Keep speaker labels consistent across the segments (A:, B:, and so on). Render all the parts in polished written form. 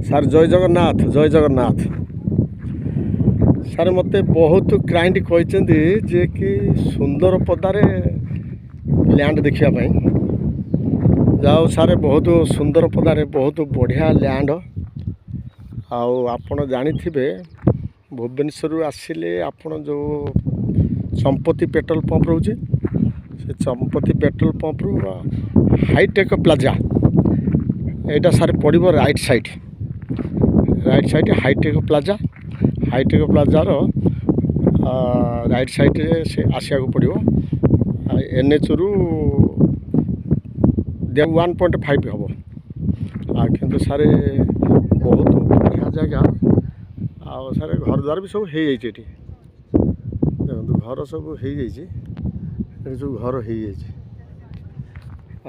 A: Sir ଜୟ ଜଗନ୍ନାଥ ଜୟ Jagannath. Sir ମୋତେ ବହୁତ client କହିଛନ୍ତି ଯେ କି ସୁନ୍ଦରପଦାରେ ଲ୍ୟାଣ୍ଡ ଦେଖିବା ପାଇଁ। ଯାଉ ସାର୍ ବହୁତ ସୁନ୍ଦରପଦାରେ ବହୁତ ବଢ଼ିଆ ଲ୍ୟାଣ୍ଡ। ଆଉ ଆପଣ ଜାଣିଥିବେ ଭୁବନେଶ୍ୱରରୁ ଆସିଲେ ଆପଣ ଯେଉଁ ଚମ୍ପତି ପେଟ୍ରୋଲ ପମ୍ପ ରହୁଛି, ସେ ଚମ୍ପତି ପେଟ୍ରୋଲ ପମ୍ପରୁ ହାଇଟେକ୍ ପ୍ଲାଜା ଏଇଟା ସାର୍ ପଡ଼ିବ right side hitech plaza. Hitech ପ୍ଲାଜାର ରାଇଟ୍ ସାଇଡ଼୍ରେ ସେ ଆସିବାକୁ ପଡ଼ିବ। NHରୁ 1.5 ହେବ। କିନ୍ତୁ ସାର୍ ବହୁତ ବଢ଼ିଆ ଜାଗା। ଆଉ ସାର୍ ଘର ଦ୍ୱାର ବି ସବୁ ହେଇଯାଇଛି ଏଠି। ଦେଖନ୍ତୁ ଘର ସବୁ ହେଇଯାଇଛି, ଏଠି ସବୁ ଘର ହେଇଯାଇଛି।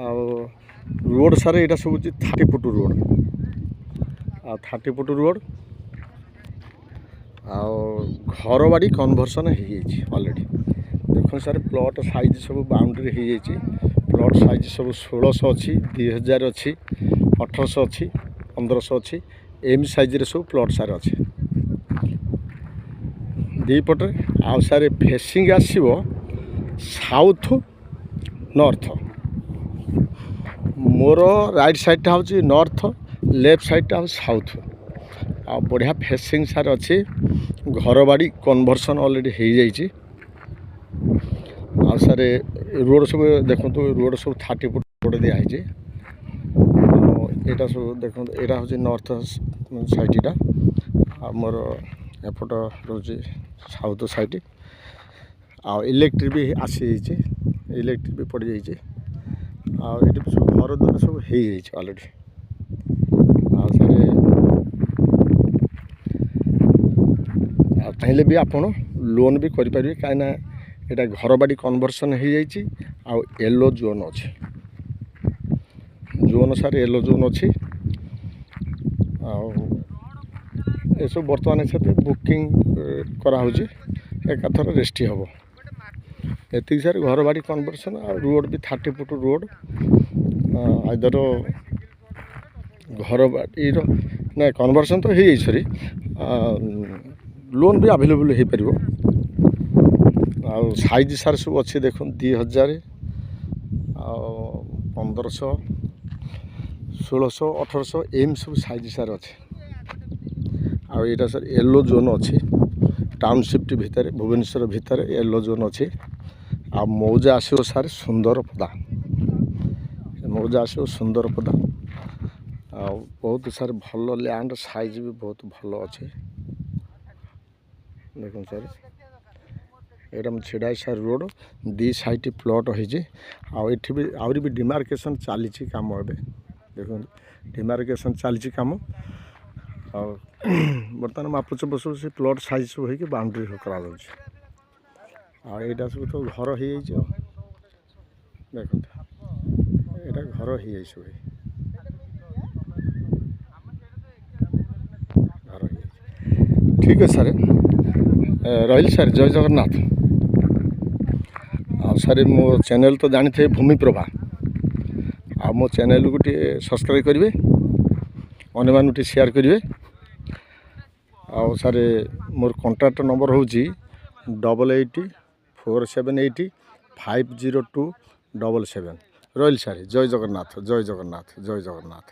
A: ଆଉ ରୋଡ଼ ସାର୍ ଏଇଟା ସବୁ ହେଉଛି 30 ଫୁଟ ରୋଡ଼। ଆଉ 30 ଫୁଟ ରୋଡ଼ ଆଉ ଘର ବାଡ଼ି କନଭର୍ସନ୍ ହେଇଯାଇଛି ଅଲରେଡ଼ି। ଦେଖନ୍ତୁ ସାର୍ ପ୍ଲଟ୍ ସାଇଜ୍ ସବୁ ବାଉଣ୍ଡ୍ରି ହେଇଯାଇଛି। ପ୍ଲଟ୍ ସାଇଜ୍ ସବୁ 1600 ଅଛି, 2000 ଅଛି, 1800 ଅଛି, 1500 ଅଛି। ଏମିତି ସାଇଜ୍ରେ ସବୁ ପ୍ଲଟ୍ ସାର୍ ଅଛି ଦୁଇ ପଟରେ। ଆଉ ସାର୍ ଫେସିଂ ଆସିବ ସାଉଥ ନର୍ଥ। ମୋର ରାଇଟ୍ ସାଇଡ଼୍ଟା ହେଉଛି ନର୍ଥ, ଲେଫ୍ଟ ସାଇଡ଼୍ଟା ହେଉଛି ସାଉଥ। ଆଉ ବଢ଼ିଆ ଫେସିଂ ସାର୍ ଅଛି। ଘର ବାଡ଼ି କନଭର୍ସନ୍ ଅଲରେଡ଼ି ହେଇଯାଇଛି। ଆଉ ସାର୍ ରୋଡ଼ ସବୁ ଦେଖନ୍ତୁ, ରୋଡ଼ ସବୁ 30 ଫୁଟ ରୋଡ଼ ଦିଆହେଇଛି। ଆଉ ଏଇଟା ସବୁ ଦେଖନ୍ତୁ, ଏଇଟା ହେଉଛି ନର୍ଥ ସାଇଡ଼୍ଟା। ଆଉ ମୋର ଏପଟ ରହୁଛି ସାଉଥ ସାଇଡ଼୍। ଆଉ ଇଲେକ୍ଟ୍ରିକ୍ ବି ଆସିଯାଇଛି, ଇଲେକ୍ଟ୍ରିକ୍ ବି ପଡ଼ିଯାଇଛି। ଆଉ ଏଠି ସବୁ ଘର ଦ୍ୱାରା ସବୁ ହେଇଯାଇଛି ଅଲରେଡ଼ି। ଆଉ ସାର୍ ଚାହିଁଲେ ବି ଆପଣ ଲୋନ୍ ବି କରିପାରିବେ, କାହିଁକିନା ଏଇଟା ଘର ବାଡ଼ି କନଭର୍ସନ୍ ହେଇଯାଇଛି। ଆଉ ୟେଲୋ ଜୋନ୍ ଅଛି, ଜୋନ୍ ସାର୍ ୟେଲୋ ଜୋନ୍ ଅଛି। ଆଉ ଏସବୁ ବର୍ତ୍ତମାନ ସାଥେ ବୁକିଂ କରାହେଉଛି, ଏକାଥରେ ରେଷ୍ଟି ହେବ। ଏତିକି ସାର୍ ଘର ବାଡ଼ି କନଭର୍ସନ୍। ଆଉ ରୋଡ଼ ବି 30 ଫୁଟ ରୋଡ଼। ଆଇଦର ଘର ବାଡ଼ିର ନା କନଭର୍ସନ୍ ତ ହେଇଯାଇଛି, ସରି ଲୋନ୍ ବି ଆଭେଲେବୁଲ୍ ହେଇପାରିବ। ଆଉ ସାଇଜ୍ ସାର୍ ସବୁ ଅଛି ଦେଖନ୍ତୁ, 2000, ଆଉ 1500, 1600, 1800 ଏମିତି ସବୁ ସାଇଜ୍ ସାର୍ ଅଛି। ଆଉ ଏଇଟା ସାର୍ ୟେଲୋ ଜୋନ୍ ଅଛି, ଟାଉନସିପ୍ଟ ଭିତରେ, ଭୁବନେଶ୍ୱର ଭିତରେ ୟେଲୋ ଜୋନ୍ ଅଛି। ଆଉ ମୌଜା ଆସିବ ସାର୍ ସୁନ୍ଦରପଦା, ମୌଜା ଆସିବ ସୁନ୍ଦରପଦା। ଆଉ ବହୁତ ସାର୍ ଭଲ ଲ୍ୟାଣ୍ଡ, ସାଇଜ୍ ବି ବହୁତ ଭଲ ଅଛି। ଦେଖନ୍ତୁ ସାର୍ ଏଇଟା ମୁଁ ଛିଡ଼ା ହେଇ ସାର୍ ରୋଡ଼ ଦୁଇ ସାଇଡ଼୍ ପ୍ଲଟ୍ ହେଇଛି। ଆଉ ଏଠି ବି ଆହୁରି ବି ଡିମାର୍କେସନ୍ ଚାଲିଛି କାମ। ଏବେ ଦେଖନ୍ତୁ ଡିମାର୍କେସନ୍ ଚାଲିଛି କାମ। ଆଉ ବର୍ତ୍ତମାନ ମାପଚୁପ ସବୁ ସେ ପ୍ଲଟ୍ ସାଇଜ୍ ସବୁ ହେଇକି ବାଉଣ୍ଡ୍ରି କରାଯାଉଛି। ଆଉ ଏଇଟା ସବୁ ତ ଘର ହେଇଯାଇଛି। ଆଉ ଦେଖନ୍ତୁ ଏଇଟା ଘର ହେଇଯାଇଛି ସବୁ, ଘର ହେଇଯାଇଛି। ଠିକ୍ ଅଛି ସାର୍, ରହିଲି ସାର୍, ଜୟ ଜଗନ୍ନାଥ। ଆଉ ସାର୍ ମୋ ଚ୍ୟାନେଲ୍ ତ ଜାଣିଥିବେ ଭୂମିପ୍ରଭା। ଆଉ ମୋ ଚ୍ୟାନେଲ୍କୁ ଟିକେ ସବସ୍କ୍ରାଇବ୍ କରିବେ, ଅନ୍ୟମାନଙ୍କୁ ଟିକେ ସେୟାର କରିବେ। ଆଉ ସାର୍ ମୋର କଣ୍ଟାକ୍ଟ ନମ୍ବର ହେଉଛି 884780502777। ରହିଲି ସାର୍, ଜୟ ଜଗନ୍ନାଥ ଜୟ ଜଗନ୍ନାଥ ଜୟ ଜଗନ୍ନାଥ।